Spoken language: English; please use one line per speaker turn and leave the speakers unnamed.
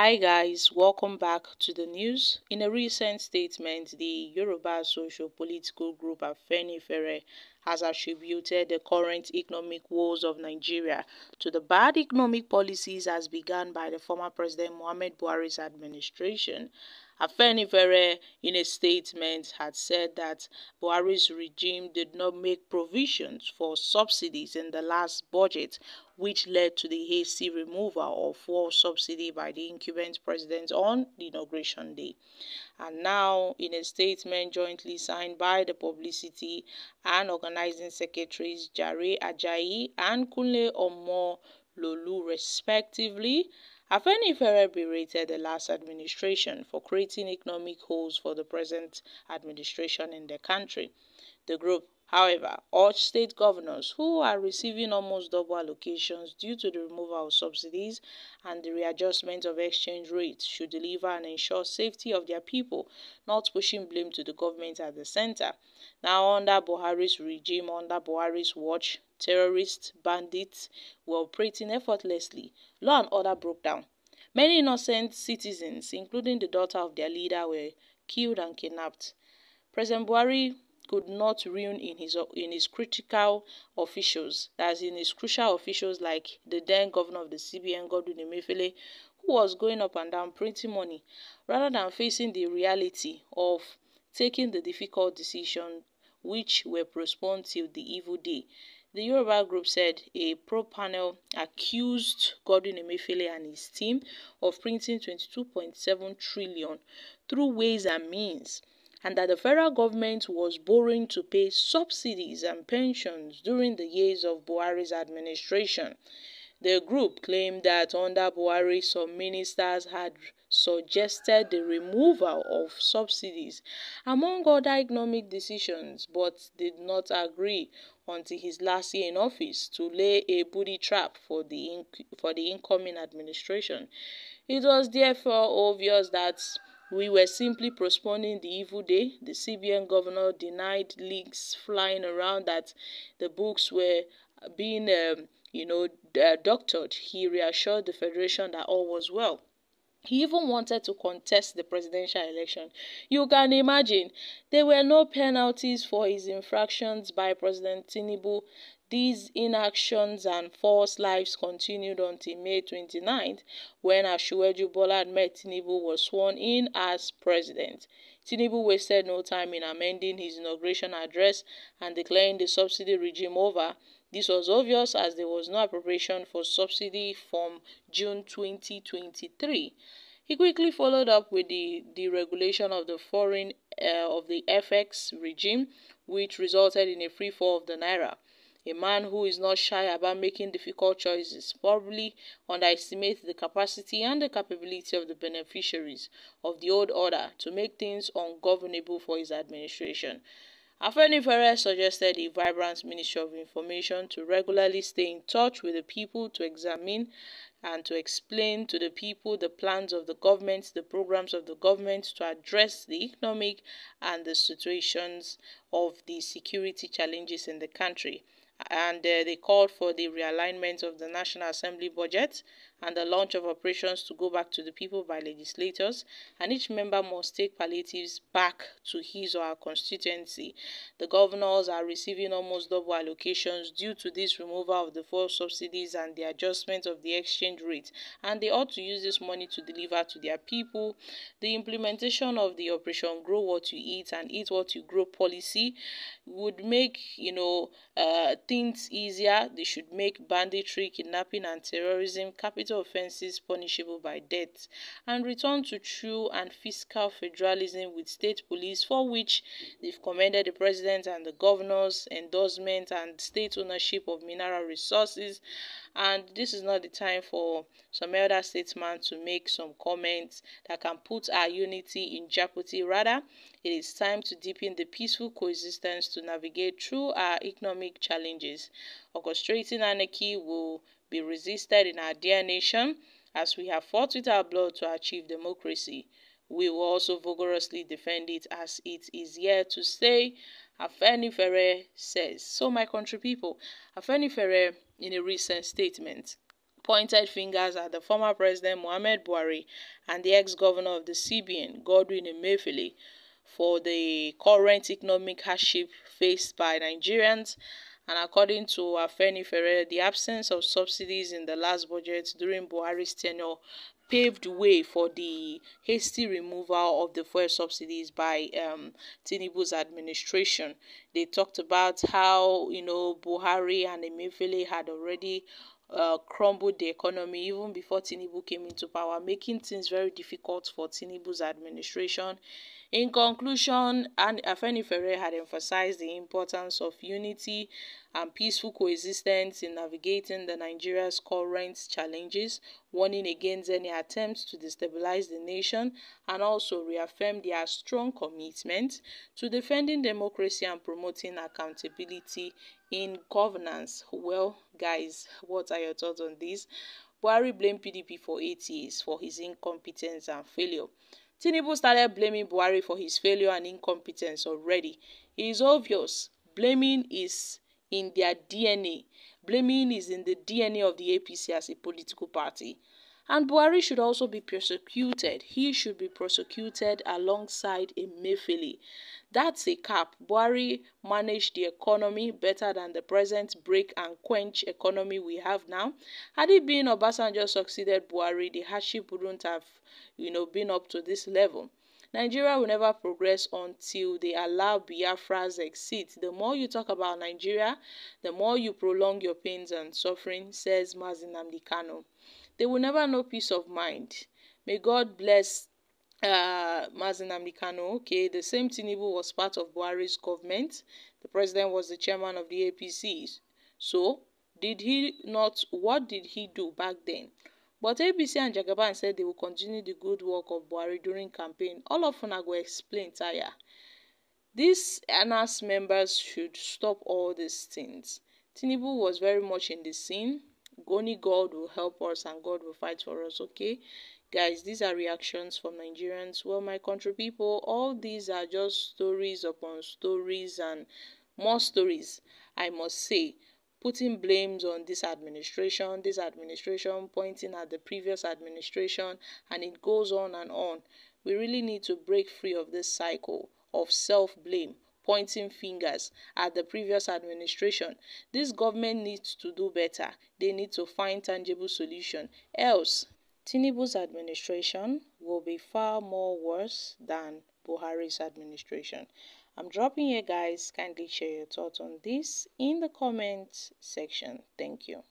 Hi guys, welcome back to the news. In a recent statement, the Yoruba socio-political group Afenifere has attributed the current economic woes of Nigeria to the bad economic policies as begun by the former President Muhammad Buhari's administration. Afenifere, in a statement, had said that Buhari's regime did not make provisions for subsidies in the last budget, which led to the hasty removal of fuel subsidy by the incumbent president on the inauguration day. And now, in a statement jointly signed by the publicity and organizing secretaries Jare Ajayi and Kunle Omo Lolu respectively, Afenifere berated the last administration for creating economic holes for the present administration in the country. The group, however, urged state governors who are receiving almost double allocations due to the removal of subsidies and the readjustment of exchange rates should deliver and ensure safety of their people, not pushing blame to the government at the center. Now, under Buhari's regime, under Buhari's watch, terrorists, bandits were operating effortlessly. Law and order broke down. Many innocent citizens, including the daughter of their leader, were killed and kidnapped. President Buhari could not rein in his critical officials, that's in his crucial officials like the then governor of the CBN, Godwin Emefiele, who was going up and down printing money, rather than facing the reality of taking the difficult decision which were postponed till the evil day. The Yoruba group said a probe panel accused Godwin Emefiele and his team of printing 22.7 trillion through ways and means, and that the federal government was borrowing to pay subsidies and pensions during the years of Buhari's administration. The group claimed that under Buhari, some ministers had suggested the removal of subsidies, among other economic decisions, but did not agree until his last year in office to lay a booby trap for the incoming administration. It was therefore obvious that we were simply postponing the evil day. The CBN governor denied leaks flying around that the books were being doctored. He reassured the federation that all was well. He even wanted to contest the presidential election. You can imagine, there were no penalties for his infractions by President Tinubu. These inactions and false lives continued until May 29th, when Asiwaju Bola Ahmed Tinubu was sworn in as president. Tinubu wasted no time in amending his inauguration address and declaring the subsidy regime over. This was obvious as there was no appropriation for subsidy from June 2023. He quickly followed up with the deregulation of the FX regime, which resulted in a free fall of the naira. A man who is not shy about making difficult choices probably underestimates the capacity and the capability of the beneficiaries of the old order to make things ungovernable for his administration. Afenifere suggested a vibrant Ministry of Information to regularly stay in touch with the people, to examine and to explain to the people the plans of the government, the programs of the government to address the economic and the situations of the security challenges in the country. And they called for the realignment of the National Assembly budget and the launch of operations to go back to the people by legislators, and each member must take palliatives back to his or her constituency. The governors are receiving almost double allocations due to this removal of the fuel subsidies and the adjustment of the exchange rate, and they ought to use this money to deliver to their people. The implementation of the Operation Grow What You Eat and Eat What You Grow policy would make things easier. They should make banditry, kidnapping and terrorism capital offences punishable by death, and return to true and fiscal federalism with state police, for which they've commended the president and the governors' endorsement and state ownership of mineral resources. And this is not the time for some elder statesman to make some comments that can put our unity in jeopardy. Rather, it is time to deepen the peaceful coexistence to navigate through our economic challenges. Orchestrating anarchy will be resisted in our dear nation, as we have fought with our blood to achieve democracy. We will also vigorously defend it, as it is here to stay, Afenifere says. So, my country people, Afenifere, in a recent statement, pointed fingers at the former president Muhammad Buhari and the ex-governor of the CBN, Godwin Emefiele, for the current economic hardship faced by Nigerians. And according to Afenifere, the absence of subsidies in the last budget during Buhari's tenure paved way for the hasty removal of the fuel subsidies by Tinubu's administration. They talked about how, Buhari and Emefiele had already crumbled the economy even before Tinubu came into power, making things very difficult for Tinubu's administration. In conclusion, and Afenifere had emphasized the importance of unity and peaceful coexistence in navigating the Nigeria's current challenges, warning against any attempts to destabilize the nation, and also reaffirmed their strong commitment to defending democracy and promoting accountability in governance. Well, guys, what are your thoughts on this? Buhari blamed PDP for 8 years for his incompetence and failure. Tinubu started blaming Buhari for his failure and incompetence already. It is obvious. Blaming is in their DNA. Blaming is in the DNA of the APC as a political party. And Buhari should also be prosecuted. He should be prosecuted alongside Emefiele. That's a cap. Buhari managed the economy better than the present break and quench economy we have now. Had it been Obasanjo succeeded Buhari, the hardship wouldn't have, been up to this level. Nigeria will never progress until they allow Biafra's exit. The more you talk about Nigeria, the more you prolong your pains and suffering, says Mazi Nnamdi Kanu. They will never know peace of mind. May God bless Mazi Nnamdi Kanu. Okay, the same Tinubu was part of Buhari's government. The president was the chairman of the APC. So, what did he do back then? But APC and Jagaban said they will continue the good work of Buhari during campaign. All of una go explain tire. These ANAS members should stop all these things. Tinubu was very much in the scene. Only God will help us and God will fight for us, okay? Guys, these are reactions from Nigerians. Well, my country people, all these are just stories upon stories and more stories, I must say. Putting blames on this administration pointing at the previous administration, and it goes on and on. We really need to break free of this cycle of self-blame, pointing fingers at the previous administration. This government needs to do better. They need to find tangible solution. Else, Tinubu's administration will be far more worse than Buhari's administration. I'm dropping here, guys. Kindly share your thoughts on this in the comments section. Thank you.